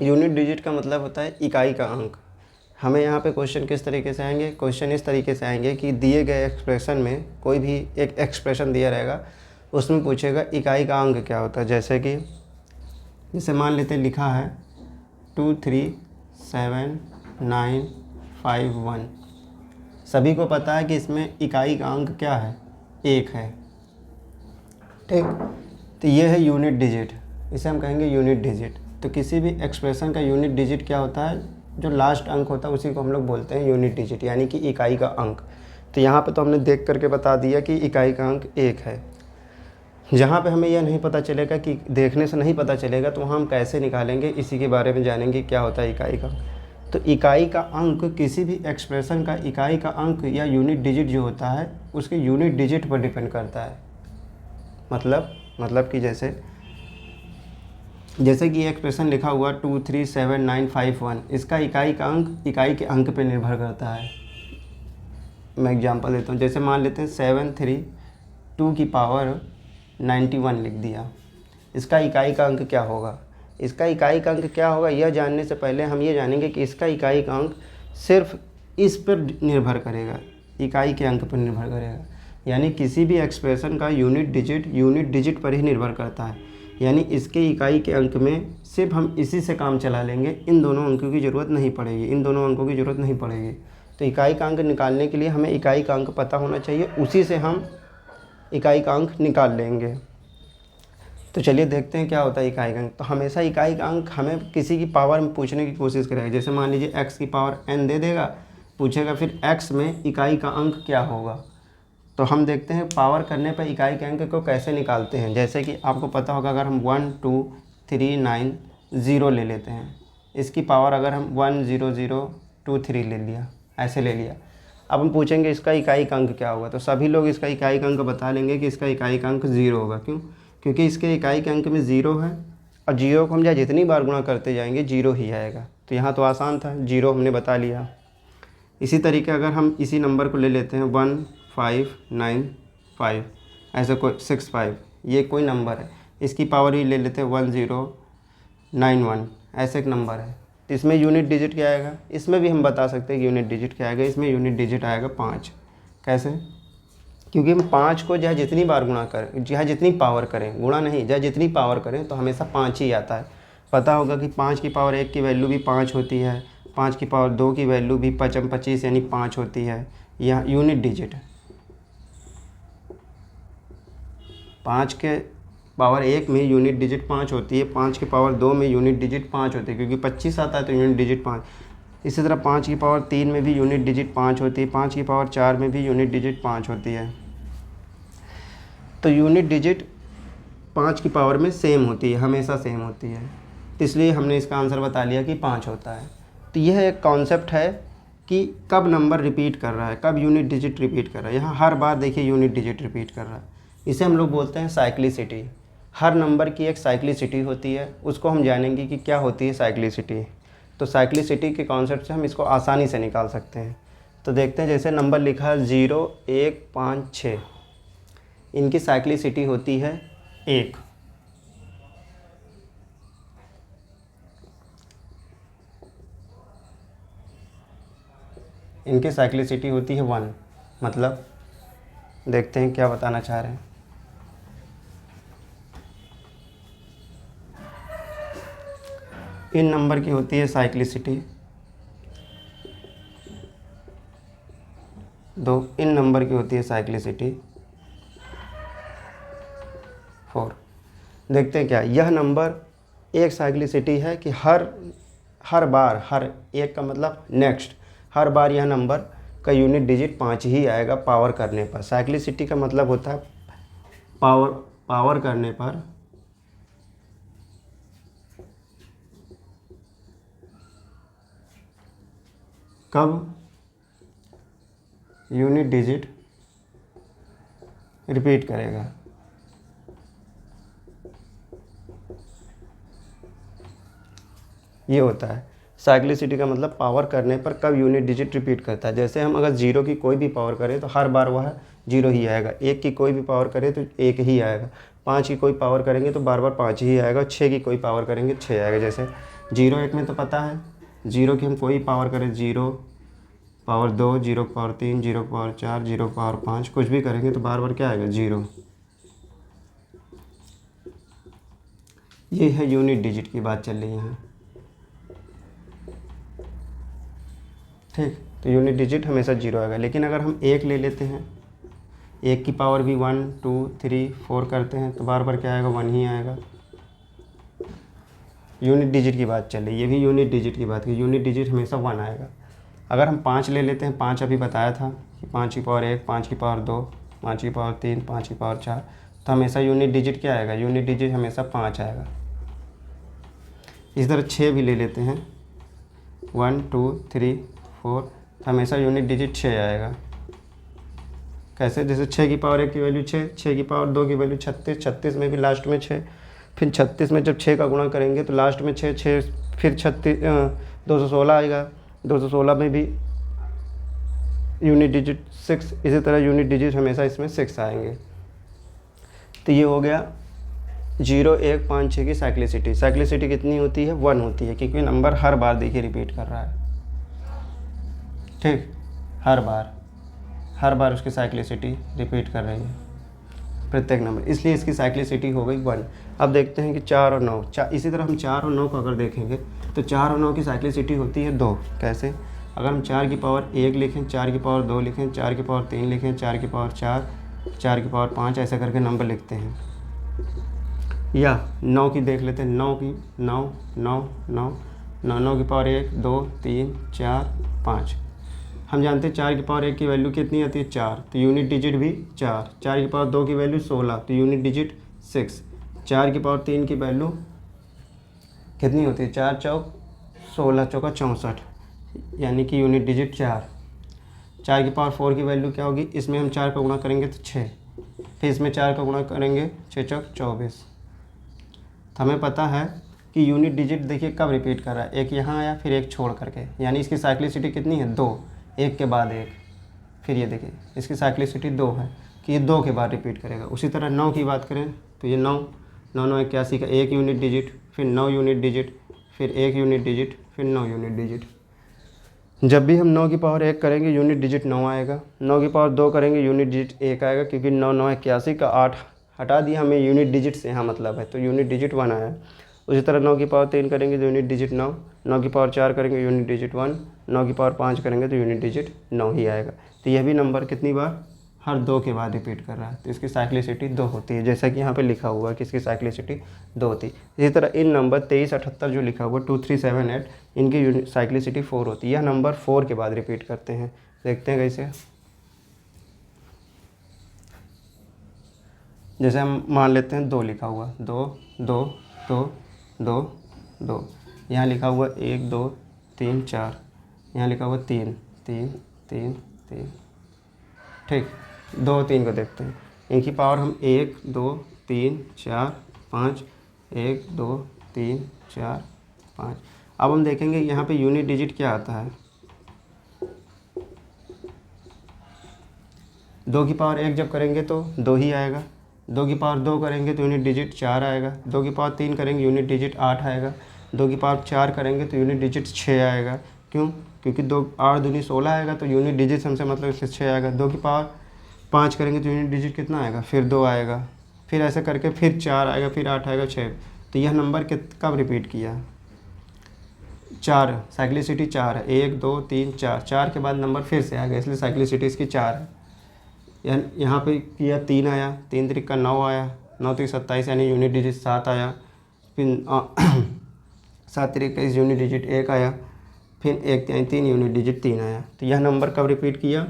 Unit digit का मतलब होता है इकाई का अंक। हमें यहाँ पे क्वेश्चन किस तरीके से आएंगे, क्वेश्चन इस तरीके से आएंगे कि दिए गए एक्सप्रेशन में कोई भी एक एक्सप्रेशन दिया रहेगा, उसमें पूछेगा इकाई का अंक क्या होता है। जैसे मान लेते लिखा है 237,951। सभी को पता है कि इसमें इकाई का अंक क्या है, 1 है। ठीक, तो ये है यूनिट डिजिट, इसे हम कहेंगे यूनिट डिजिट। तो किसी भी एक्सप्रेशन का यूनिट डिजिट क्या होता है, जो लास्ट अंक होता है उसी को हम लोग बोलते हैं यूनिट डिजिट, यानी कि इकाई का अंक। तो यहाँ पे तो हमने देख करके बता दिया कि इकाई का अंक 1 है। जहाँ पे हमें यह नहीं पता चलेगा, कि देखने से नहीं पता चलेगा, तो वहाँ हम कैसे निकालेंगे, इसी के बारे में जानेंगे क्या होता है इकाई का। तो इकाई का अंक किसी भी एक्सप्रेशन का इकाई का अंक या यूनिट डिजिट जो होता है उसके यूनिट डिजिट पर डिपेंड करता है। मतलब कि जैसे कि एक्सप्रेशन लिखा हुआ 237,951, इसका इकाई का अंक इकाई के अंक पे निर्भर करता है। मैं एग्जांपल देता हूँ, जैसे मान लेते हैं 732 लिख दिया, इसका इकाई का अंक क्या होगा। इसका इकाई का अंक क्या होगा यह जानने से पहले हम ये जानेंगे कि इसका इकाई का अंक सिर्फ इस पर निर्भर करेगा, इकाई के अंक पर निर्भर करेगा। यानी किसी भी एक्सप्रेशन का यूनिट डिजिट पर ही निर्भर करता है। यानी इसके इकाई के अंक में सिर्फ हम इसी से काम चला लेंगे, इन दोनों अंकों की ज़रूरत नहीं पड़ेगी, तो इकाई का अंक निकालने के लिए हमें इकाई का अंक पता होना चाहिए, उसी से हम इकाई का अंक निकाल लेंगे। तो चलिए देखते हैं क्या होता है इकाई का अंक। तो हमेशा इकाई का अंक हमें किसी की पावर में पूछने की कोशिश करेगा। जैसे मान लीजिए x की पावर n दे देगा, पूछेगा फिर x में इकाई का अंक क्या होगा। तो हम देखते हैं पावर करने पर इकाई के अंक को कैसे निकालते हैं। जैसे कि आपको पता होगा, अगर हम 12390 ले लेते हैं, इसकी पावर अगर हम 10023 ले लिया, ऐसे ले लिया, अब हम पूछेंगे इसका इकाई का अंक क्या होगा। तो सभी लोग इसका इकाई का अंक बता लेंगे कि इसका इकाई का अंक 0 होगा। क्यों? क्योंकि इसके इकाई के अंक में 0 है, और 0 को हम चाहे जितनी बार गुणा करते जाएंगे 0 ही आएगा। तो यहाँ तो आसान था, 0 हमने बता लिया। इसी तरीके अगर हम इसी नंबर को ले लेते हैं 1595, ऐसा कोई 65, ये कोई नंबर है, इसकी पावर ही ले लेते हैं 1091, ऐसे एक नंबर है। तो इसमें यूनिट डिजिट क्या आएगा, इसमें भी हम बता सकते हैं कि यूनिट डिजिट क्या आएगा। इसमें यूनिट डिजिट आएगा 5। कैसे? क्योंकि हम 5 को चाहे जितनी बार गुणा करें, चाहे जितनी पावर करें, गुणा नहीं, चाहे जितनी पावर करें, तो हमेशा 5 ही आता है। पता होगा कि 5 की पावर 1 की वैल्यू भी 5 होती है, 5 की पावर 2 की वैल्यू भी 25 यानी 5 होती है। यह यूनिट डिजिट है। 5 के पावर 1 में यूनिट डिजिट 5 होती है, 5 की पावर 2 में यूनिट डिजिट 5 होती है, क्योंकि 25 आता है तो यूनिट डिजिट 5। इसी तरह 5 की पावर 3 में भी यूनिट डिजिट 5 होती है, 5 की पावर 4 में भी यूनिट डिजिट 5 होती है। तो यूनिट डिजिट 5 की पावर में सेम होती है, हमेशा सेम होती है, इसलिए हमने इसका आंसर बता लिया कि 5 होता है। तो यह एक कॉन्सेप्ट है कि कब नंबर रिपीट कर रहा है, कब यूनिट डिजिट रिपीट कर रहा है। यहाँ हर बार देखिए यूनिट डिजिट रिपीट कर रहा है, इसे हम लोग बोलते हैं साइक्लिसिटी। हर नंबर की एक साइक्लिसिटी होती है, उसको हम जानेंगे कि क्या होती है साइक्लिसिटी। तो साइक्लिसिटी के कॉन्सेप्ट से हम इसको आसानी से निकाल सकते हैं। तो देखते हैं, जैसे नंबर लिखा है 0, 1, 5, 6, इनकी साइक्लिसिटी होती है 1। इनकी साइक्लिसिटी होती है 1। मतलब देखते हैं क्या बताना चाह रहे हैं। इन नंबर की होती है साइक्लिसिटी 2, इन नंबर की होती है साइक्लिसिटी 4। देखते हैं क्या यह नंबर एक साइक्लिसिटी है कि हर बार, हर एक का मतलब नेक्स्ट, हर बार यह नंबर का यूनिट डिजिट 5 ही आएगा पावर करने पर। साइक्लिसिटी का मतलब होता है पावर करने पर कब यूनिट डिजिट रिपीट करेगा। ये होता है साइक्लिसिटी का मतलब पावर करने पर कब यूनिट डिजिट रिपीट करता है। जैसे हम अगर 0 की कोई भी पावर करें तो हर बार वह 0 ही आएगा, 1 की कोई भी पावर करें तो 1 ही आएगा, 5 की कोई पावर करेंगे तो बार बार 5 ही आएगा, 6 की कोई पावर करेंगे 6 आएगा। जैसे जीरो एक में तो पता है, जीरो की हम कोई पावर करें, zero power 2, zero power 3, zero power 4, zero power 5, कुछ भी करेंगे तो बार बार क्या आएगा, जीरो। ये है यूनिट डिजिट की बात चल रही है यहाँ, ठीक। तो यूनिट डिजिट हमेशा जीरो आएगा। लेकिन अगर हम एक ले लेते हैं, एक की पावर भी 1, 2, 3, 4 करते हैं तो बार बार क्या आएगा, 1 ही आएगा। यूनिट डिजिट की बात चल रही है, ये भी यूनिट डिजिट की बात की, यूनिट डिजिट हमेशा 1 आएगा। अगर हम 5 ले लेते हैं, 5 अभी बताया था कि 5 की पावर 1, 5 की पावर 2, 5 की पावर 3, 5 की पावर 4, तो हमेशा यूनिट डिजिट क्या आएगा, यूनिट डिजिट हमेशा 5 आएगा। इस तरह 6 भी ले लेते हैं, 1, 2, 3, 4, तो हमेशा यूनिट डिजिट 6 आएगा। कैसे, जैसे 6 की पावर 1 की वैल्यू 6, 6 की पावर 2 की वैल्यू 36, 36 में भी लास्ट में 6, फिर 36 में जब 6 का गुणा करेंगे तो लास्ट में 6, 6 फिर 36, 216 आएगा, 216 में भी यूनिट डिजिट 6, इसी तरह यूनिट डिजिट हमेशा इसमें 6 आएंगे। तो ये हो गया 0, 1, 5, 6 की साइक्लिसिटी। साइक्लिसिटी कितनी होती है, 1 होती है, क्योंकि नंबर हर बार देखिए रिपीट कर रहा है, ठीक, हर बार उसकी साइक्लिसिटी रिपीट कर रही है प्रत्येक नंबर, इसलिए इसकी साइक्लिसिटी हो गई 1। अब देखते हैं कि 4 और 9, इसी तरह हम 4 और 9 को अगर देखेंगे तो 4 और 9 की साइक्लिसिटी होती है 2। कैसे, अगर हम 4 की पावर 1 लिखें, 4 की पावर 2 लिखें, 4 की पावर 3 लिखें, 4 की पावर 4, 4 की पावर 5, ऐसा करके नंबर लिखते हैं। या 9 की देख लेते हैं, 9 की 9 9 9 9 9 की पावर 1, 2, 3, 4, 5। हम जानते हैं 4 की पावर 1 की वैल्यू कितनी आती है, 4, तो यूनिट डिजिट भी 4। 4 की पावर 2 की वैल्यू 16, तो यूनिट डिजिट 6। 4 की पावर 3 की वैल्यू कितनी होती है, 4 चौक 16, चौका 64, यानी कि यूनिट डिजिट 4। 4 की पावर 4 की वैल्यू क्या होगी, इसमें हम 4 का गुणा करेंगे तो 6, फिर इसमें 4 का गुणा करेंगे, 6 चौक 24। तो हमें पता है कि यूनिट डिजिट देखिए कब रिपीट कर रहा है, एक यहाँ आया फिर एक छोड़ करके, यानी इसकी साइक्लिसिटी कितनी है, 2, एक के बाद एक। फिर ये देखिए इसकी साइक्लिसिटी 2 है कि ये 2 के बाद रिपीट करेगा। उसी तरह 9 की बात करें तो ये 9 9 9 81 का 1 यूनिट डिजिट, फिर 9 यूनिट डिजिट, फिर 1 यूनिट डिजिट, फिर 9 यूनिट डिजिट। जब भी हम 9 की पावर 1 करेंगे यूनिट डिजिट 9 आएगा, 9 की पावर 2 करेंगे यूनिट डिजिट 1 आएगा, क्योंकि 9 9 81 का 8 हटा दिया, हमें यूनिट डिजिट से यहाँ मतलब है, तो यूनिट डिजिट 1 आया। उसी तरह 9 की पावर 3 करेंगे तो यूनिट डिजिट 9, 9 की पावर 4 करेंगे यूनिट डिजिट 1, 9 की पावर 5 करेंगे तो यूनिट डिजिट 9 ही आएगा। तो यह भी नंबर कितनी बार, हर 2 के बाद रिपीट कर रहा है, तो इसकी साइक्लिसिटी 2 होती है, जैसा कि यहाँ पे लिखा हुआ है कि इसकी साइक्लिसिटी 2 होती है। इसी तरह इन नंबर 23, 78 जो लिखा हुआ 2, 3, 7, 8, इनकी साइक्लिसिटी 4 होती है, यह नंबर 4 के बाद रिपीट करते हैं। देखते हैं कैसे, जैसे हम मान लेते हैं 2 लिखा हुआ, 2 2 2 2 2, यहाँ लिखा हुआ 1 2 3 4, यहाँ लिखा हुआ 3 3 3 3, ठीक। 2 3 को देखते हैं, इनकी पावर हम 1 2 3 4 5, 1 2 3 4 5। अब हम देखेंगे यहाँ पे यूनिट डिजिट क्या आता है, 2 की पावर 1 जब करेंगे तो 2 ही आएगा, 2 की पावर 2 करेंगे तो यूनिट डिजिट 4 आएगा, 2 की पावर 3 करेंगे यूनिट डिजिट 8 आएगा, 2 की पावर 4 करेंगे तो यूनिट डिजिट 6 आएगा। क्यों, क्योंकि 2 8 दूनी 16 आएगा, तो यूनिट डिजिट हमसे मतलब इससे 6 आएगा। 2 की पावर 5 करेंगे तो यूनिट डिजिट कितना आएगा, फिर 2 आएगा, फिर ऐसे करके फिर 4 आएगा, फिर 8 आएगा, 6। तो यह नंबर कब रिपीट किया, 4, साइक्लिसिटी 4 है, 1 2 3 4, 4 के बाद नंबर फिर से आएगा, इसलिए साइक्लिसिटी इसकी 4 है। यहाँ पे किया 3 आया, 3 3 का 9 आया, 9 3 27, यानी यूनिट डिजिट 7 आया, फिर 7 3 21 यूनिट डिजिट 1 आया, फिर 1 3 3 यूनिट डिजिट 3 आया। तो यह नंबर कब रिपीट किया,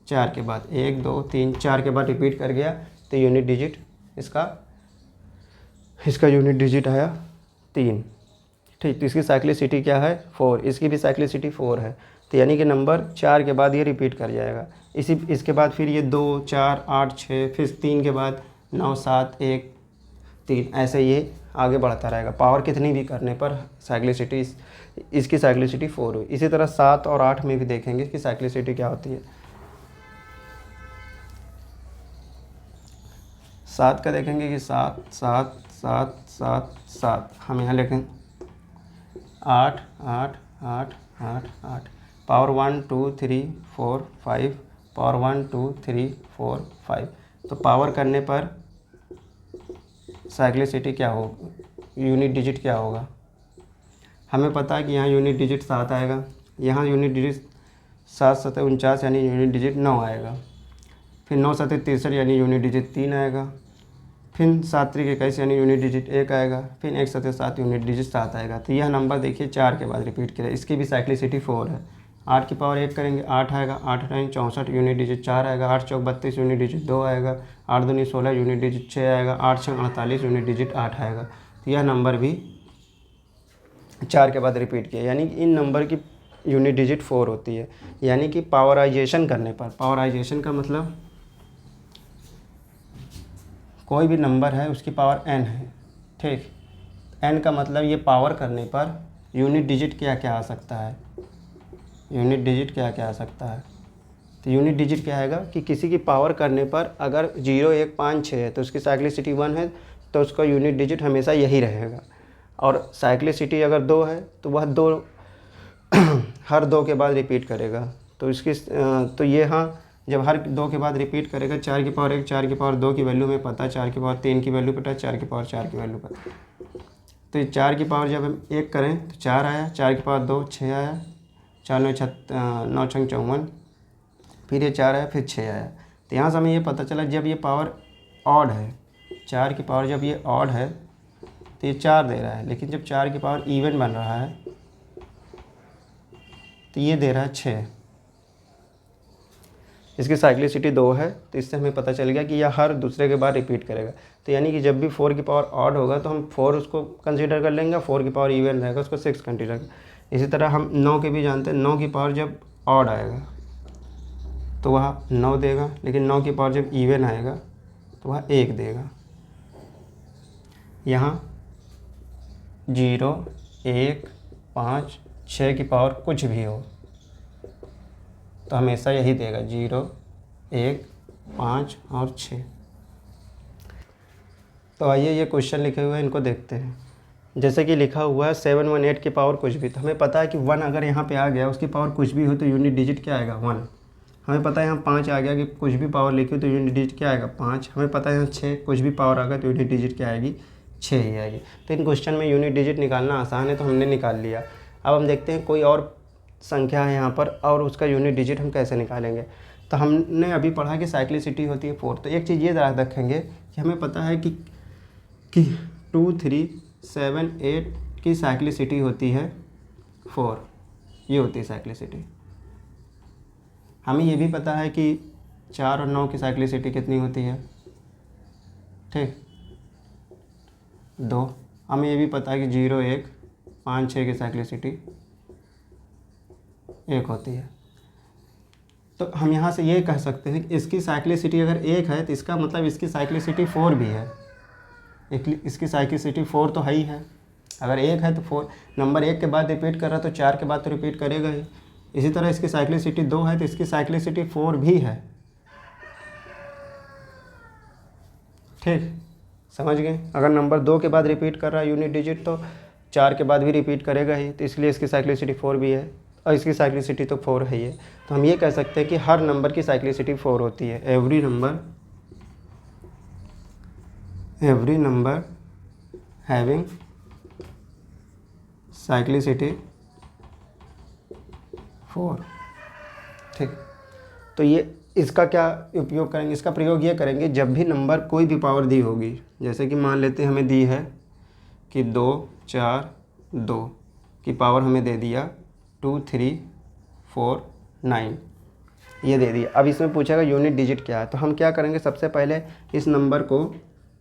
4 के बाद, 1 2 3 4 के बाद रिपीट कर गया, तो यूनिट डिजिट इसका यूनिट डिजिट आया 3, ठीक। तो इसकी साइक्लिसिटी क्या है, 4, इसकी भी साइक्लिसिटी 4 है, तो यानी कि नंबर 4 के बाद ये रिपीट कर जाएगा। इसके बाद फिर ये 2 4 8 6, फिर 3 के बाद 9 7 1 3, ऐसे ये आगे बढ़ता रहेगा, पावर कितनी भी करने पर साइक्लिसिटी इसकी साइक्लिसिटी 4 हुई। इसी तरह 7 और 8 में भी देखेंगे कि साइक्लिसिटी क्या होती है। 7 का देखेंगे कि 7 7 7 7 7, हम यहाँ लिखें 8 8 8 8 8 पावर 1 2 3 4 5 पावर 1 2 3 4 5। तो पावर करने पर साइक्लिसिटी क्या होगा, यूनिट डिजिट क्या होगा। हमें पता है कि यहाँ यूनिट डिजिट 7 आएगा, यहाँ यूनिट डिजिट 7 7 49 यानी यूनिट डिजिट 9 आएगा, फिर 9 7 63 यानी यूनिट डिजिट 3 आएगा, फिर 7 3 21 यानी यूनिट डिजिट 1 आएगा, फिर 1 7 7 यूनिट डिजिट 7 आएगा। तो यह नंबर देखिए 4 के बाद रिपीट किया, इसकी भी साइक्लिसिटी 4 है। 8 की पावर 1 करेंगे 8 आएगा, 8 9 64 यूनिट डिजिट 4 आएगा, 8 चौक 32 यूनिट डिजिट 2 आएगा, 8 दूनी 16 यूनिट डिजिट 6 आएगा, 8 6 48 यूनिट डिजिट 8 आएगा। तो यह नंबर भी 4 के बाद रिपीट किया, यानी इन नंबर की यूनिट डिजिट 4 होती है। यानी कि पावराइजेशन करने पर, पावराइजेशन का मतलब कोई भी नंबर है उसकी पावर n है, ठीक। n का मतलब ये पावर करने पर यूनिट डिजिट क्या क्या आ सकता है, यूनिट डिजिट क्या क्या आ सकता है। तो यूनिट डिजिट क्या आएगा कि किसी की पावर करने पर अगर 0 1 5 6 है तो उसकी साइक्लिसिटी 1 है, तो उसका यूनिट डिजिट हमेशा यही रहेगा। और साइक्लिसिटी अगर 2 है तो वह 2 हर 2 के बाद रिपीट करेगा। तो इसकी तो ये हाँ, जब हर 2 के बाद रिपीट करेगा, 4 की पावर 1 4 की पावर 2 की वैल्यू में पता, 4 की पावर 3 की वैल्यू पता, 4 की पावर 4 की वैल्यू पता। तो ये 4 की पावर जब हम 1 करें तो 4 आया, 4 की पावर 2 6 आया, 4 9 9 6 54, फिर ये 4 आया, फिर 6 आया। तो यहाँ से हमें ये पता चला जब ये पावर ऑड है, 4 की पावर जब ये ऑड है तो ये 4 दे रहा है, लेकिन जब 4 की पावर इवन बन रहा है तो ये दे रहा है 6। इसकी साइक्लिसिटी 2 है, तो इससे हमें पता चल गया कि यह हर दूसरे के बाद रिपीट करेगा। तो यानी कि जब भी 4 की पावर ऑड होगा तो हम 4 उसको कंसीडर कर लेंगे, 4 की पावर इवन रहेगा उसको 6 कंसीडर। इसी तरह हम 9 के भी जानते हैं, 9 की पावर जब ऑड आएगा तो वह 9 देगा, लेकिन 9 की पावर जब इवन आएगा तो वह 1 देगा। यहाँ 0 1 5 6 की पावर कुछ भी हो तो हमेशा यही देगा, 0 1 5 और 6। तो आइए ये क्वेश्चन लिखे हुए हैं इनको देखते हैं। जैसे कि लिखा हुआ है 7 1 8 की पावर कुछ भी, तो हमें पता है कि 1 अगर यहाँ पे आ गया उसकी पावर कुछ भी हो तो यूनिट डिजिट क्या आएगा 1। हमें पता है यहाँ 5 आ गया कि कुछ भी पावर लिखी हो तो यूनिट डिजिट क्या आएगा 5। हमें पता है यहाँ 6 कुछ भी पावर आ गया तो यूनिट डिजिट क्या आएगी 6 ही आएगी। तो इन क्वेश्चन में यूनिट डिजिट निकालना आसान है तो हमने निकाल लिया। अब हम देखते हैं कोई और संख्या है यहाँ पर और उसका यूनिट डिजिट हम कैसे निकालेंगे। तो हमने अभी पढ़ा कि साइक्लिसिटी होती है 4। तो एक चीज़ ये याद रखेंगे कि हमें पता है कि 2 3 7 8 की साइक्लिसिटी होती है 4, ये होती है साइक्लिसिटी। हमें ये भी पता है कि 4 और 9 की साइक्लिसिटी कितनी होती है, ठीक 2। हमें ये भी पता है कि 0 1 5 6 की साइक्लिसिटी 1 होती है। तो हम यहाँ से ये कह सकते हैं कि इसकी साइक्लिसिटी अगर 1 है तो इसका मतलब इसकी साइक्लिसिटी 4 भी है। इसकी साइक्लिसिटी 4 तो है ही है। अगर 1 है तो 4 नंबर 1 के बाद रिपीट कर रहा है तो 4 के बाद तो रिपीट करेगा ही। इसी तरह इसकी साइक्लिसिटी 2 है तो इसकी साइक्लिसिटी 4 भी है, ठीक समझ गए। अगर नंबर 2 के बाद रिपीट कर रहा है यूनिट डिजिट तो 4 के बाद भी रिपीट करेगा ही, तो इसलिए इसकी साइक्लिसिटी 4 भी है और इसकी साइक्लिसिटी तो 4 है ही है। तो हम ये कह सकते हैं कि हर नंबर की साइक्लिसिटी 4 होती है। एवरी नंबर हैविंग साइक्लिसिटी 4, ठीक। तो ये इसका क्या उपयोग करेंगे, इसका प्रयोग ये करेंगे जब भी नंबर कोई भी पावर दी होगी, जैसे कि मान लेते हैं हमें दी है कि 2 4 2 की पावर हमें दे दिया 2 3 4 9, ये दे दिया। अब इसमें पूछेगा यूनिट डिजिट क्या है, तो हम क्या करेंगे सबसे पहले इस नंबर को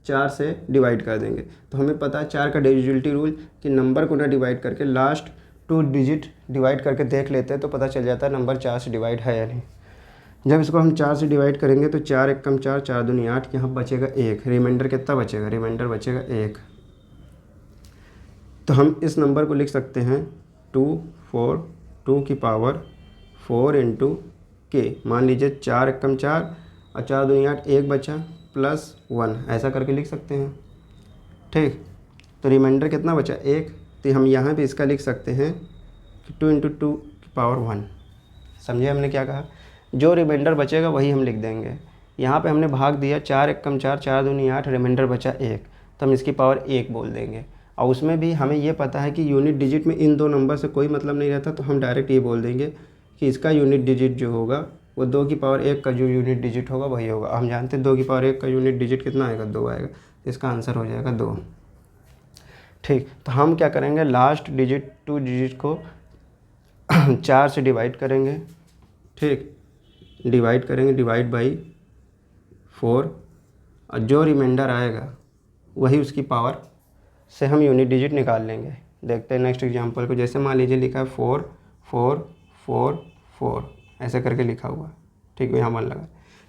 4 से डिवाइड कर देंगे। तो हमें पता है 4 का डिविजिबिलिटी रूल कि नंबर को ना डिवाइड करके लास्ट 2 डिजिट डिवाइड करके देख लेते हैं तो पता चल जाता है नंबर 4 से डिवाइड है या नहीं। जब इसको हम 4 से डिवाइड करेंगे तो 4 1 कम 4 4 दूनी 8, यहाँ बचेगा 1, रिमाइंडर कितना बचेगा, रिमाइंडर बचेगा 1। तो हम इस नंबर को लिख सकते हैं 2 4 2 की पावर 4 इंटू के, मान लीजिए 4 1 कम 4 और 4 दूनी 8, 1 बचा +1, ऐसा करके लिख सकते हैं, ठीक। तो रिमाइंडर कितना बचा 1, तो तो हम यहाँ पे इसका लिख सकते हैं कि 2 × 2 की पावर 1। समझे हमने क्या कहा? जो रिमाइंडर बचेगा वही हम लिख देंगे। यहाँ पे हमने भाग दिया, 4 × 1 = 4, 4 दूनी 8, रिमाइंडर बचा 1, तो हम इसकी पावर 1 बोल देंगे। और उसमें भी हमें ये पता है कि यूनिट डिजिट में इन दो नंबर से कोई मतलब नहीं रहता, तो हम डायरेक्ट ये बोल देंगे कि इसका यूनिट डिजिट जो होगा वो 2 की पावर 1 का जो यूनिट डिजिट होगा वही होगा। हम जानते हैं 2 की पावर 1 का यूनिट डिजिट कितना आएगा? 2 आएगा। इसका आंसर हो जाएगा 2। ठीक, तो हम क्या करेंगे, लास्ट डिजिट 2 डिजिट को 4 से डिवाइड करेंगे। ठीक, डिवाइड करेंगे, डिवाइड बाई 4, और जो रिमाइंडर आएगा वही उसकी पावर से हम यूनिट डिजिट निकाल लेंगे। देखते हैं नेक्स्ट एग्जांपल को। जैसे मान लीजिए लिखा है 4 4 4 4, ऐसे करके लिखा हुआ। ठीक है, यहाँ 1 लगा।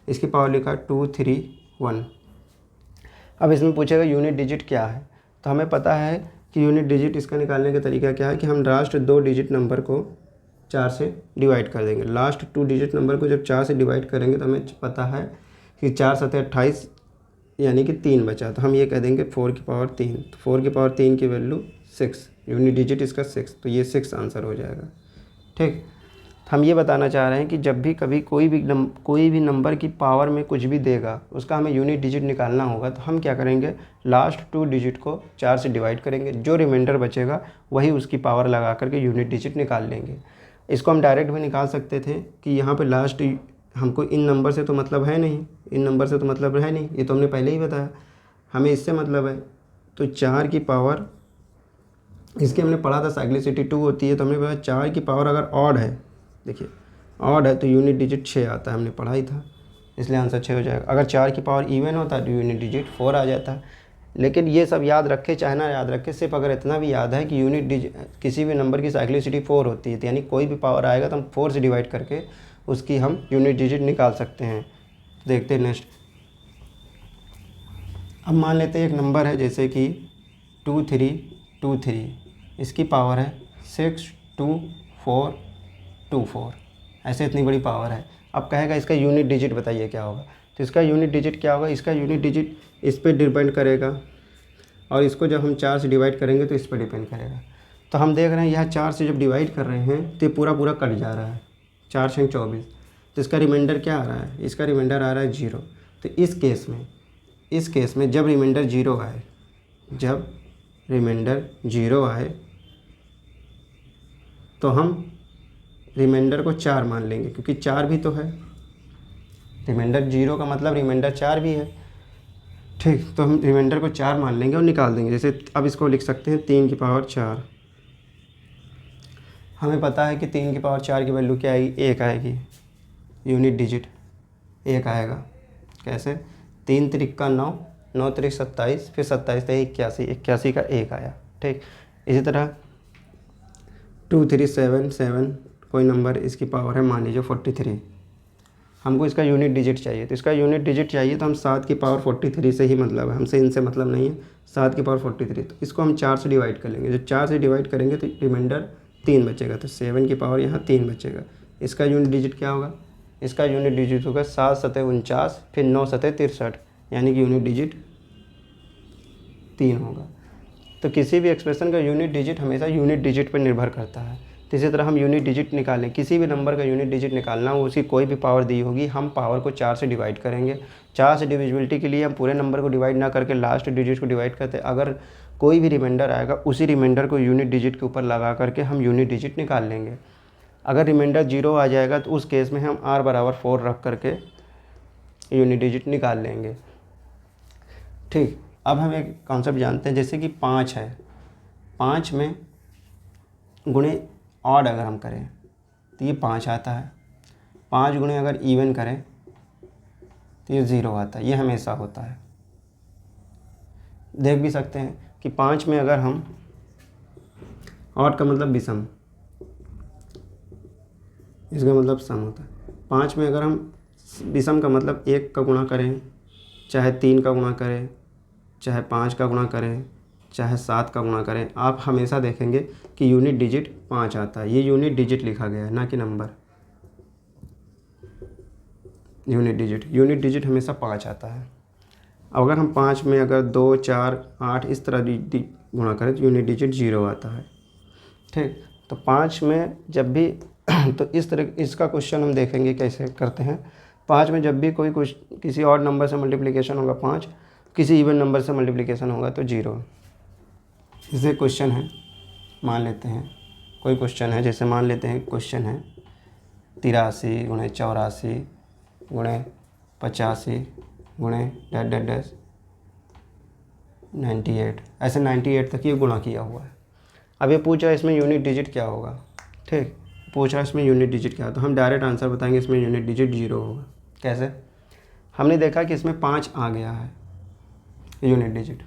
इसकी पावर लिखा 2 3 1। अब इसमें पूछेगा यूनिट डिजिट क्या है, तो हमें पता है कि यूनिट डिजिट इसका निकालने का तरीका क्या है कि हम लास्ट 2 डिजिट नंबर को 4 से डिवाइड कर देंगे। लास्ट 2 डिजिट नंबर को जब 4 से डिवाइड करेंगे तो हमें पता है कि 4 × 7 = 28, यानी कि 3 बचा, तो हम ये कह देंगे 4 की पावर 3। तो 4 की पावर 3 की वैल्यू 6, यूनिट डिजिट इसका 6, तो ये 6 आंसर हो जाएगा। ठीक, हम ये बताना चाह रहे हैं कि जब भी कभी कोई भी नंबर की पावर में कुछ भी देगा उसका हमें यूनिट डिजिट निकालना होगा, तो हम क्या करेंगे, लास्ट 2 डिजिट को 4 से डिवाइड करेंगे, जो रिमाइंडर बचेगा वही उसकी पावर लगा करके यूनिट डिजिट निकाल लेंगे। इसको हम डायरेक्ट भी निकाल सकते थे कि यहाँ पे लास्ट, हमको इन नंबर से तो मतलब है नहीं, इन नंबर से तो मतलब है नहीं, ये तो हमने पहले ही बताया, हमें इससे मतलब है। तो 4 की पावर, इसके हमने पढ़ा था साइक्लिसिटी 2 होती है, तो हमने पढ़ा 4 की पावर अगर ऑड है, देखिए ऑड है तो यूनिट डिजिट 6 आता है, हमने पढ़ा ही था, इसलिए आंसर 6 हो जाएगा। अगर 4 की पावर इवन होता है तो यूनिट डिजिट 4 आ जाता है। लेकिन ये सब याद रखे चाहे ना याद रखे, सिर्फ अगर इतना भी याद है कि यूनिट डिजिट किसी भी नंबर की साइक्लिसिटी 4 होती है, तो यानी कोई भी पावर आएगा तो हम 4 से डिवाइड करके उसकी हम यूनिट डिजिट निकाल सकते हैं। देखते हैं नेक्स्ट। अब मान लेते हैं एक नंबर है जैसे कि 2 3 2 3, इसकी पावर है 6 2 4 2 4, ऐसे इतनी बड़ी पावर है। अब कहेगा इसका यूनिट डिजिट बताइए क्या होगा, तो इसका यूनिट डिजिट क्या होगा, इसका यूनिट डिजिट इस पर डिपेंड करेगा, और इसको जब हम 4 से डिवाइड करेंगे तो इस पर डिपेंड करेगा। तो हम देख रहे हैं यहाँ 4 से जब डिवाइड कर रहे हैं तो ये पूरा पूरा कट जा रहा है, 4 6 24, तो इसका रिमाइंडर क्या आ रहा है, इसका रिमाइंडर आ रहा है 0। तो इस केस में जब रिमाइंडर 0 आए, जब रिमाइंडर 0 आए तो हम रिमाइंडर को 4 मान लेंगे, क्योंकि 4 भी तो है, रिमाइंडर 0 का मतलब रिमाइंडर 4 भी है। ठीक, तो हम रिमाइंडर को 4 मान लेंगे और निकाल देंगे। जैसे अब इसको लिख सकते हैं 3 की पावर 4। हमें पता है कि 3 की पावर 4 की वैल्यू क्या आएगी, 1 आएगी, यूनिट डिजिट 1 आएगा। कैसे, 3 × 9, 9 × 27, फिर 27 × 81, 81 का 1 आया। ठीक, इसी तरह 2 3 7 7 कोई नंबर, इसकी पावर है मान लीजिए 43, हमको इसका यूनिट डिजिट चाहिए। तो इसका यूनिट डिजिट चाहिए तो हम 7 की पावर 43 से ही मतलब है, हमसे इनसे मतलब नहीं है, 7 की पावर 43। तो इसको हम 4 से डिवाइड कर लेंगे, जब 4 से डिवाइड करेंगे तो रिमाइंडर 3 बचेगा, तो 7 की पावर यहाँ 3 बचेगा। इसका यूनिट डिजिट क्या होगा, इसका यूनिट डिजिट होगा 7 7 49, फिर 9 7 63, यानी कि यूनिट डिजिट 3 होगा। तो किसी भी एक्सप्रेशन का यूनिट डिजिट हमेशा यूनिट डिजिट पर निर्भर करता है। तो इसी तरह हम यूनिट डिजिट निकालें, किसी भी नंबर का यूनिट डिजिट निकालना हो, उसकी कोई भी पावर दी होगी, हम पावर को 4 से डिवाइड करेंगे। 4 से डिविजिबिलिटी के लिए हम पूरे नंबर को डिवाइड ना करके लास्ट डिजिट को डिवाइड करते हैं। अगर कोई भी रिमाइंडर आएगा उसी रिमाइंडर को यूनिट डिजिट के ऊपर लगा करके हम यूनिट डिजिट निकाल लेंगे। अगर रिमाइंडर 0 आ जाएगा तो उस केस में हम r = 4 रख करके यूनिट डिजिट निकाल लेंगे। ठीक, अब हम एक कॉन्सेप्ट जानते हैं, जैसे कि 5 है, 5 में गुणे ऑड अगर हम करें तो ये 5 आता है, 5 गुणे अगर इवन करें तो ये 0 आता है, ये हमेशा होता है। देख भी सकते हैं कि 5 में अगर हम, ऑड का मतलब विषम, इसका मतलब सम होता है। 5 में अगर हम विषम का मतलब 1 का गुणा करें, चाहे 3 का गुणा करें, चाहे 5 का गुणा करें, चाहे 7 का गुणा करें, आप हमेशा देखेंगे कि यूनिट डिजिट 5 आता है। ये यूनिट डिजिट लिखा गया है, ना कि नंबर। यूनिट डिजिट हमेशा 5 आता है। अगर हम 5 में अगर 2 4 8 इस तरह गुणा करें तो यूनिट डिजिट 0 आता है। ठीक। तो 5 में जब भी तो इस तरह इसका क्वेश्चन हम देखेंगे कैसे करते हैं। 5 में जब भी कोई कुछ किसी और नंबर से मल्टीप्लिकेशन होगा 5, किसी इवन नंबर से मल्टीप्लिकेशन होगा तो 0। जैसे क्वेश्चन है, मान लेते हैं कोई क्वेश्चन है, जैसे मान लेते हैं क्वेश्चन है 83 गुणे 84 गुणे 85 गुणे डैश डैश डैश 98, ऐसे 98 तक ये गुणा किया हुआ है। अब ये पूछ रहा है इसमें यूनिट डिजिट क्या होगा। ठीक, पूछ रहा है इसमें यूनिट डिजिट क्या है, तो हम डायरेक्ट आंसर बताएंगे इसमें यूनिट डिजिट 0 होगा। कैसे? हमने देखा कि इसमें 5 आ गया है यूनिट डिजिट,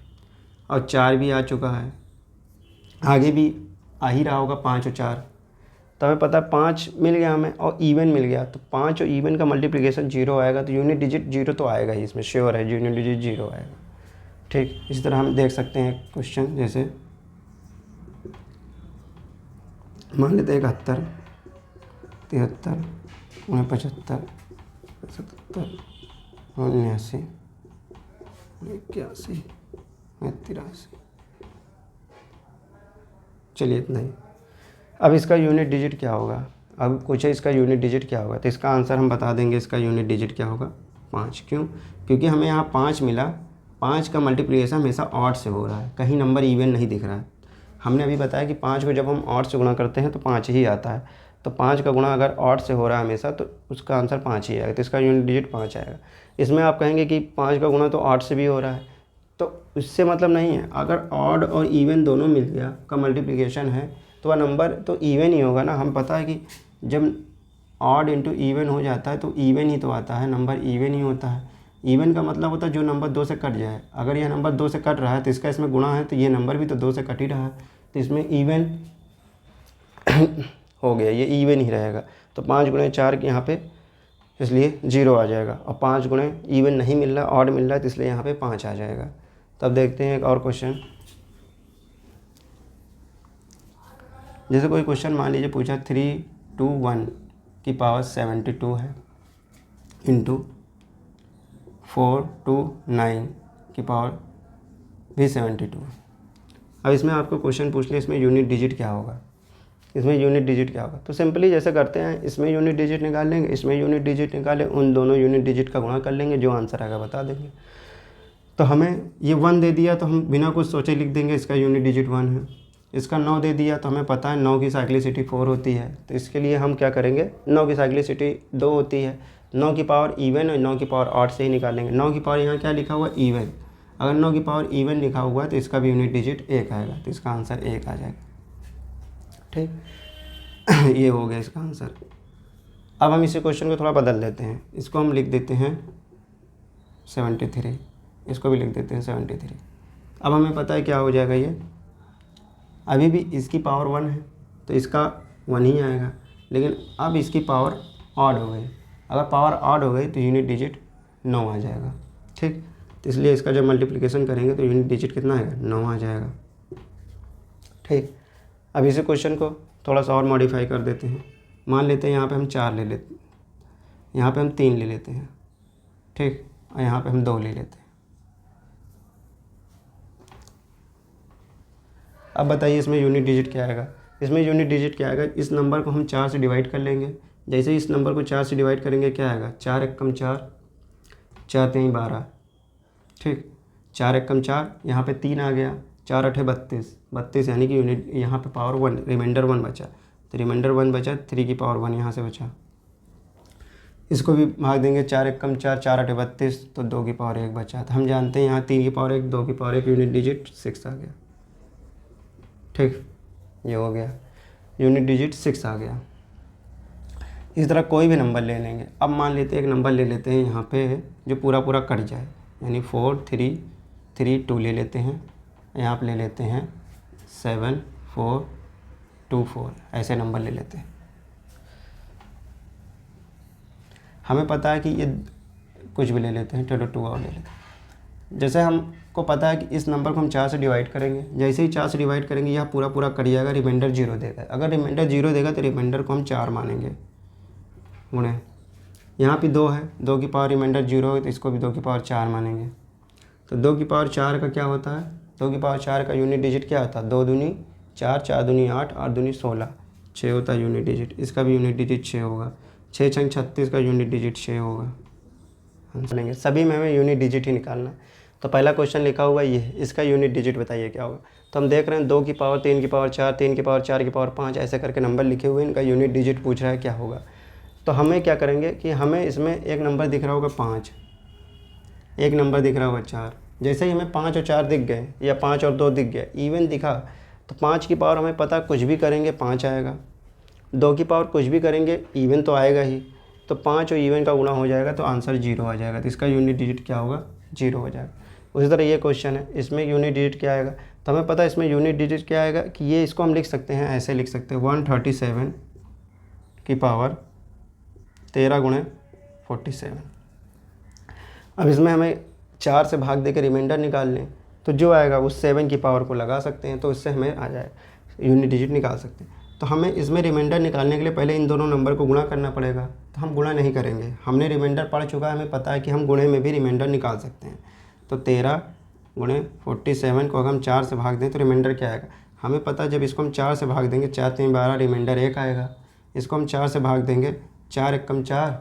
और 4 भी आ चुका है, आगे भी आ ही रहा होगा 5 और 4। तो हमें पता है 5 मिल गया हमें और इवन मिल गया, तो 5 और इवन का मल्टीप्लिकेशन 0 आएगा, तो यूनिट डिजिट 0 तो आएगा ही, इसमें श्योर है यूनिट डिजिट 0 आएगा। ठीक, इसी तरह हम देख सकते हैं क्वेश्चन, जैसे मान लेते हैं 71 73 75 77 79 81 83। चलिए इतना ही। अब इसका यूनिट डिजिट क्या होगा, अब पूछे इसका यूनिट डिजिट क्या होगा, तो इसका आंसर हम बता देंगे। इसका यूनिट डिजिट क्या होगा 5। क्यों? क्योंकि हमें यहाँ 5 मिला, 5 का मल्टीप्लिकेशन हमेशा ऑड से हो रहा है, कहीं नंबर इवन नहीं दिख रहा है। हमने अभी बताया कि 5 को जब हम ऑड से गुणा करते हैं तो 5 ही आता है, तो 5 का गुणा अगर ऑड से हो रहा है हमेशा तो उसका आंसर 5 ही आएगा, तो इसका यूनिट डिजिट 5 आएगा। इसमें आप कहेंगे कि 5 का गुणा तो ऑड से भी हो रहा है, तो उससे मतलब नहीं है। अगर ऑड और इवन दोनों मिल गया का मल्टीप्लिकेशन है तो वह नंबर तो इवन ही होगा ना। हम पता है कि जब ऑड इंटू इवन हो जाता है तो इवन ही तो आता है, नंबर इवन ही होता है। इवन का मतलब होता है जो नंबर 2 से कट जाए। अगर यह नंबर 2 से कट रहा है तो इसका इसमें गुणा है, तो ये नंबर भी तो 2 से कट ही रहा है, तो इसमें इवन हो गया, ये इवन ही रहेगा। तो 5 गुणे 4 के यहाँ पे इसलिए 0 आ जाएगा, और 5 गुणे इवन नहीं मिल रहा, ऑड मिल रहा है, तो इसलिए यहाँ पे 5 आ जाएगा। तब देखते हैं एक और क्वेश्चन। जैसे कोई क्वेश्चन मान लीजिए पूछा 321 की पावर 72 है इंटू 429 की पावर भी 72। अब इसमें आपको क्वेश्चन पूछ लिया इसमें यूनिट डिजिट क्या होगा, इसमें यूनिट डिजिट क्या होगा। तो सिंपली जैसे करते हैं, इसमें यूनिट डिजिट निकाल लेंगे, इसमें यूनिट डिजिट निकालें, उन दोनों यूनिट डिजिट का गुणा कर लेंगे, जो आंसर आएगा बता देंगे। तो हमें ये 1 दे दिया तो हम बिना कुछ सोचे लिख देंगे इसका यूनिट डिजिट 1 है। इसका 9 दे दिया तो हमें पता है 9 की साइक्लिसिटी 4 होती है, तो इसके लिए हम क्या करेंगे, 9 की साइक्लिसिटी 2 होती है, 9 की पावर इवन और 9 की पावर ऑड से ही निकालेंगे। 9 की पावर यहाँ क्या लिखा हुआ इवन, अगर 9 की पावर इवन लिखा हुआ है तो इसका भी यूनिट डिजिट 1 आएगा, तो इसका आंसर 1 आ जाएगा। ठीक ये हो गया इसका आंसर। अब हम इसी क्वेश्चन को थोड़ा बदल देते हैं, इसको हम लिख देते हैं 73, इसको भी लिख देते हैं 73। अब हमें पता है क्या हो जाएगा, ये अभी भी इसकी पावर 1 है तो इसका 1 ही आएगा, लेकिन अब इसकी पावर ऑड हो गई। अगर पावर ऑड हो गई तो यूनिट डिजिट 9 आ जाएगा। ठीक, तो इसलिए इसका जब मल्टीप्लिकेशन करेंगे तो यूनिट डिजिट कितना आएगा, 9 आ जाएगा। ठीक, अब इसी क्वेश्चन को थोड़ा सा और मॉडिफाई कर देते हैं। मान लेते हैं यहाँ पे हम 4 ले लेते हैं, यहाँ पे हम 3 ले लेते हैं, ठीक, और यहाँ पे हम 2 ले लेते हैं। अब बताइए इसमें यूनिट डिजिट क्या आएगा। इसमें यूनिट डिजिट क्या आएगा, इस नंबर को हम 4 से डिवाइड कर लेंगे। जैसे इस नंबर को 4 से डिवाइड करेंगे क्या आएगा, 4 एकम 4, 4 3 12। ठीक, 4 एकम 4, यहाँ पे 3 आ गया, 4 8 32, 32 यानी कि यूनिट यहाँ पे पावर 1, रिमाइंडर 1 बचा, तो रिमाइंडर 1 बचा, 3 की पावर 1 यहाँ से बचा। इसको भी भाग देंगे, 4 एकम 4, 4 8 32, तो 2 की पावर 1 बचा। तो हम जानते हैं यहाँ 3 की पावर 1, 2 की पावर 1, यूनिट डिजिट 6 आ गया। ठीक, ये हो गया, यूनिट डिजिट 6 आ गया। इस तरह कोई भी नंबर ले लेंगे। अब मान लेते हैं एक नंबर ले लेते हैं यहाँ पे जो पूरा पूरा कट जाए, यानी 4 3 3 2 ले लेते हैं, यहाँ पे ले लेते हैं 7 4 2 4, ऐसे नंबर ले लेते हैं। हमें पता है कि ये कुछ भी ले लेते हैं, चलो 2 और ले लेते हैं। जैसे हमको पता है कि इस नंबर को हम 4 से डिवाइड करेंगे, जैसे ही 4 से डिवाइड करेंगे यह पूरा पूरा कट जाएगा, रिमाइंडर 0 देगा। अगर रिमाइंडर 0 देगा तो रिमाइंडर को हम 4 मानेंगे गुणे, यहाँ पे 2 है, 2 की पावर रिमाइंडर 0 है तो इसको भी 2 की पावर 4 मानेंगे। तो 2 की पावर 4 का क्या होता है, 2 की पावर 4 का यूनिट डिजिट क्या होता है, 2 दूनी 4, 4 दूनी 8, 8 दूनी 16, 6 होता है यूनिट डिजिट। इसका भी यूनिट डिजिट 6 होगा। 6 छंग 36 का यूनिट डिजिट 6 होगा। हम चलेंगे, सभी में हमें यूनिट डिजिट ही निकालना। तो पहला क्वेश्चन लिखा हुआ ये है, इसका यूनिट डिजिट बताइए क्या होगा। तो हम देख रहे हैं 2 की पावर 3 की पावर 4, 3 की पावर 4 की पावर 5 ऐसे करके नंबर लिखे हुए हैं, इनका यूनिट डिजिट पूछ रहा है क्या होगा। तो हमें क्या करेंगे कि हमें इसमें एक नंबर दिख रहा होगा 5, एक नंबर दिख रहा होगा 4। जैसे ही हमें 5 और 4 दिख गए या 5 और 2 दिख गया, इवन दिखा, तो 5 की पावर हमें पता कुछ भी करेंगे 5 आएगा। 2 की पावर कुछ भी करेंगे इवन तो आएगा ही। तो 5 और इवन का गुणा हो जाएगा तो आंसर 0 आ जाएगा। तो इसका यूनिट डिजिट क्या होगा, 0 हो जाएगा। उसी तरह ये क्वेश्चन है, इसमें यूनिट डिजिट क्या आएगा। तो हमें पता है इसमें यूनिट डिजिट क्या आएगा कि ये इसको हम लिख सकते हैं, ऐसे लिख सकते हैं 137 की पावर 13 गुणे 47। अब इसमें हमें 4 से भाग दे के रिमाइंडर निकाल लें, तो जो आएगा उस 7 की पावर को लगा सकते हैं, तो इससे हमें आ जाए यूनिट डिजिट निकाल सकते हैं। तो हमें इसमें रिमाइंडर निकालने के लिए पहले इन दोनों नंबर को गुणा करना पड़ेगा। तो हम गुणा नहीं करेंगे, हमने रिमाइंडर पढ़ चुका है, हमें पता है कि हम गुणे में भी रिमाइंडर निकाल सकते हैं। तो 13 गुणे 47 को अगर हम 4 से भाग दें तो रिमाइंडर क्या आएगा, हमें पता है जब इसको हम 4 से भाग देंगे 4 3 12, रिमाइंडर 1 आएगा। इसको हम 4 से भाग देंगे 4 एकम 4,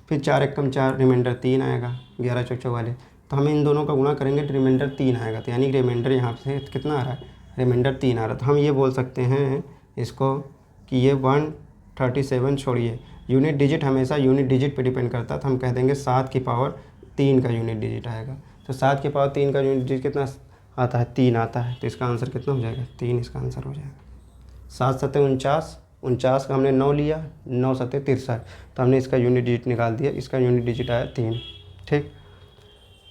फिर 4 एकम 4, रिमाइंडर 3 आएगा, 11 चौक 44। तो हमें इन दोनों का गुणा करेंगे तो रिमाइंडर 3 आएगा। तो यानी कि रिमाइंडर यहाँ से कितना आ रहा है, रिमाइंडर 3 आ रहा है। तो हम ये बोल सकते हैं इसको कि ये 137 छोड़िए, यूनिट डिजिट हमेशा यूनिट डिजिट पे डिपेंड करता है। तो हम कह देंगे 7 की पावर 3 का यूनिट डिजिट आएगा। तो 7 की पावर 3 का यूनिट डिजिट कितना आता है, 3 आता है। तो इसका आंसर कितना हो जाएगा, 3 इसका आंसर हो जाएगा। 7 7 49, 49 का हमने 9 लिया, 9 7 63, तो हमने इसका यूनिट डिजिट निकाल दिया, इसका यूनिट डिजिट आया 3। ठीक,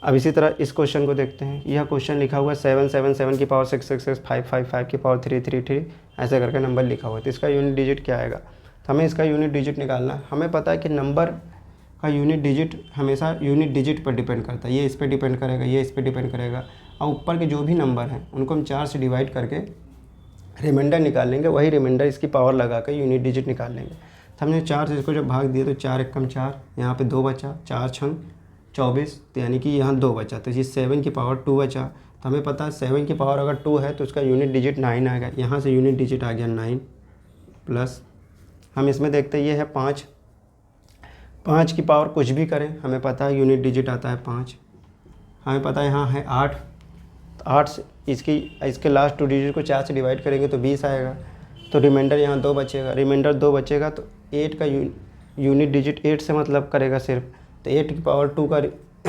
अब इसी तरह इस क्वेश्चन को देखते हैं। यह क्वेश्चन लिखा हुआ है 7 7 7 की पावर 6 6 6 5 5 5 की पावर 3 3 3 ऐसे करके नंबर लिखा हुआ है। तो इसका यूनिट डिजिट क्या आएगा, तो हमें इसका यूनिट डिजिट निकालना है। हमें पता है कि नंबर का यूनिट डिजिट हमेशा यूनिट डिजिट पर डिपेंड करता है, ये इस पर डिपेंड करेगा, ये इस पर डिपेंड करेगा। और ऊपर के जो भी नंबर हैं उनको हम 4 से डिवाइड करके रिमाइंडर निकाल लेंगे, वही रिमाइंडर इसकी पावर लगा कर यूनिट डिजिट निकाल लेंगे। तो हमने 4 से इसको जब भाग दिया तो 4 एकम 4, यहाँ पे 2 बचा, 4 छंग 24, तो यानी कि यहाँ 2 बचा, तो ये 7 की पावर 2 बचा। तो हमें पता है 7 की पावर अगर 2 है तो उसका यूनिट डिजिट 9 आएगा। यहाँ से यूनिट डिजिट आ गया 9 प्लस, हम इसमें देखते हैं ये है 5, 5 की पावर कुछ भी करें हमें पता है यूनिट डिजिट आता है 5। हमें पता है यहाँ है 8, तो 8 से इसके लास्ट 2 डिजिट को 4 से डिवाइड करेंगे तो 20 आएगा। तो रिमाइंडर यहाँ 2 बचेगा, रिमाइंडर 2 बचेगा तो 8 का यूनिट डिजिट 8 से मतलब करेगा सिर्फ। तो 8 की पावर 2 का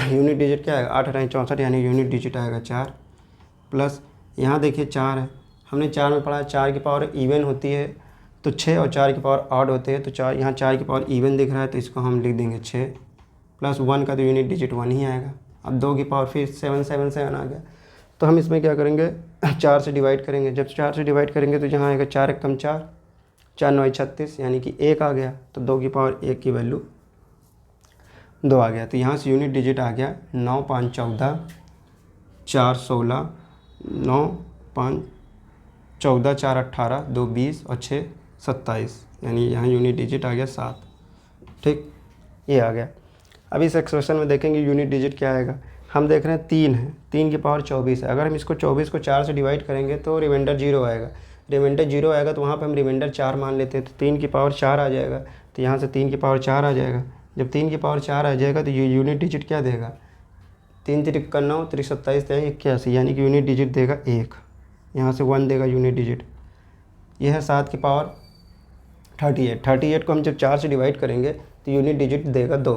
यूनिट डिजिट क्या आएगा, 8 8 64, यानी यूनिट डिजिट आएगा 4 प्लस, यहाँ देखिए 4 है, हमने 4 में पढ़ा 4 की पावर इवन होती है, तो 6 और 4 की पावर ऑड होते हैं। तो 4 यहाँ 4 की पावर इवन दिख रहा है तो इसको हम लिख देंगे 6 प्लस 1 का तो यूनिट डिजिट 1 ही आएगा। अब 2 की पावर फिर 7 7 7 आ गया, तो हम इसमें क्या करेंगे 4 से डिवाइड करेंगे। जब 4 से डिवाइड करेंगे तो यहाँ आएगा 4 एकम 4, 4 9 36, यानी कि 1 आ गया। तो 2 की पावर 1 की वैल्यू 2 आ गया। तो यहाँ से यूनिट डिजिट आ गया 9 5 14, 4 16, 9 5 14, 4 18, 2 20 और 6 27, यानी यहाँ यूनिट डिजिट आ गया 7। ठीक, ये आ गया। अब इस एक्सप्रेशन में देखेंगे यूनिट डिजिट क्या आएगा। हम देख रहे हैं 3 है, 3 की पावर 24 है। अगर हम इसको 24 को 4 से डिवाइड करेंगे तो रिमाइंडर 0 आएगा। रिमाइंडर 0 आएगा तो वहाँ पे हम रिमाइंडर 4 मान लेते हैं, तो 3 की पावर 4 आ जाएगा। तो यहाँ से 3 की पावर 4 आ जाएगा। जब 3 की पावर 4 आ जाएगा तो ये यूनिट डिजिट क्या देगा, 3 3 9 3 27 81, यानी कि यूनिट डिजिट देगा 1। यहाँ से 1 देगा यूनिट डिजिट। यह है 7 की पावर 38, 38 को हम जब 4 से डिवाइड करेंगे तो यूनिट डिजिट देगा 2,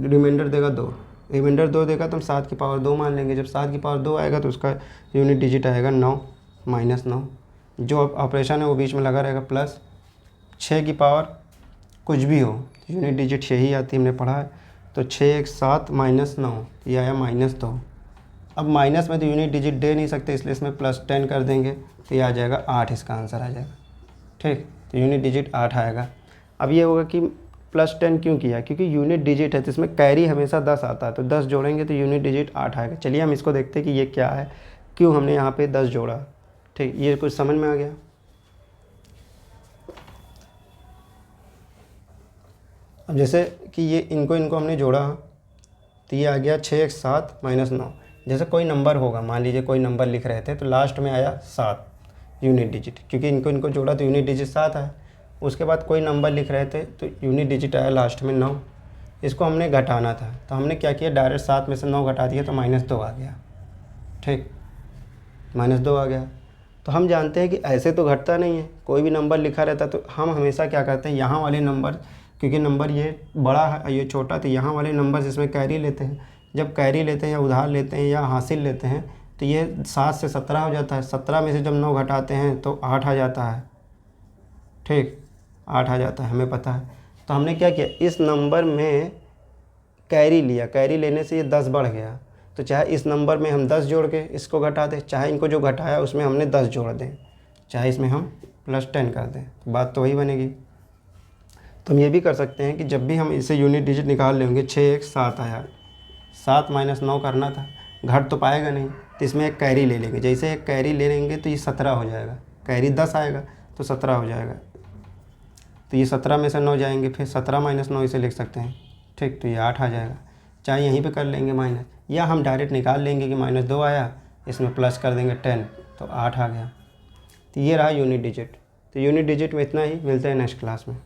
रिमाइंडर देगा 2, रिमाइंडर 2 देगा तो हम 7 की पावर 2 मान लेंगे। जब 7 की पावर 2 आएगा तो उसका यूनिट डिजिट आएगा 9 -9, जो ऑपरेशन है वो बीच में लगा रहेगा प्लस। 6 की पावर कुछ भी हो यूनिट डिजिट 6 ही आती है, हमने पढ़ा है। तो 6 1 7 -9, ये आया -2। अब माइनस में तो यूनिट डिजिट दे नहीं सकते, इसलिए इसमें +10 कर देंगे तो ये आ जाएगा 8, इसका आंसर आ जाएगा। ठीक, तो यूनिट डिजिट 8 आएगा। अब ये होगा कि +10 क्यों किया, क्योंकि यूनिट डिजिट है तो इसमें कैरी हमेशा 10 आता है, तो 10 जोड़ेंगे तो यूनिट डिजिट 8 आएगा। चलिए हम इसको देखते हैं कि ये क्या है, क्यों हमने यहाँ पे 10 जोड़ा। ठीक, ये कुछ समझ में आ गया। अब जैसे कि ये इनको हमने जोड़ा तो ये आ गया 6 1 7 -9। जैसे कोई नंबर होगा, मान लीजिए कोई नंबर लिख रहे थे तो लास्ट में आया 7, यूनिट डिजिट, क्योंकि इनको जोड़ा तो यूनिट डिजिट 7 आया। उसके बाद कोई नंबर लिख रहे थे तो यूनिट डिजिट आया लास्ट में 9, इसको हमने घटाना था तो हमने क्या किया, डायरेक्ट 7 में से 9 घटा दिया तो -2 आ गया। ठीक, -2 आ गया। तो हम जानते हैं कि ऐसे तो घटता नहीं है, कोई भी नंबर लिखा रहता तो हम हमेशा क्या करते हैं, यहाँ वाले नंबर, क्योंकि नंबर ये बड़ा है ये छोटा, तो यहाँ वाले नंबर जिसमें कैरी लेते हैं, जब कैरी लेते हैं या उधार लेते हैं या हासिल लेते हैं तो ये 7 से 17 हो जाता है। 17 में से जब 9 घटाते हैं तो 8 आ जाता है। ठीक, 8 आ जाता है, हमें पता है। तो हमने क्या किया, इस नंबर में कैरी लिया, कैरी लेने से ये 10 बढ़ गया, तो चाहे इस नंबर में हम 10 जोड़ के इसको घटा दें, चाहे इनको जो घटाया उसमें हमने 10 जोड़ दें, चाहे इसमें हम +10 कर दें, तो बात तो वही बनेगी। तो हम ये भी कर सकते हैं कि जब भी हम इसे यूनिट डिजिट निकाल लेंगे, 6 1 7 आया, 7 - 9 करना था, घट तो पाएगा नहीं, तो इसमें एक कैरी ले लेंगे। जैसे एक कैरी ले लेंगे तो ये 17 हो जाएगा, कैरी 10 आएगा तो 17 हो जाएगा, तो ये 17 में से 9 जाएंगे, फिर 17 - 9 इसे लिख सकते हैं। ठीक, तो ये 8 आ जाएगा। चाहे यहीं पे कर लेंगे माइनस, या हम डायरेक्ट निकाल लेंगे कि -2 आया, इसमें प्लस कर देंगे 10 तो 8 आ गया। तो ये रहा यूनिट डिजिट। तो यूनिट डिजिट में इतना ही, मिलते हैं नेक्स्ट क्लास में।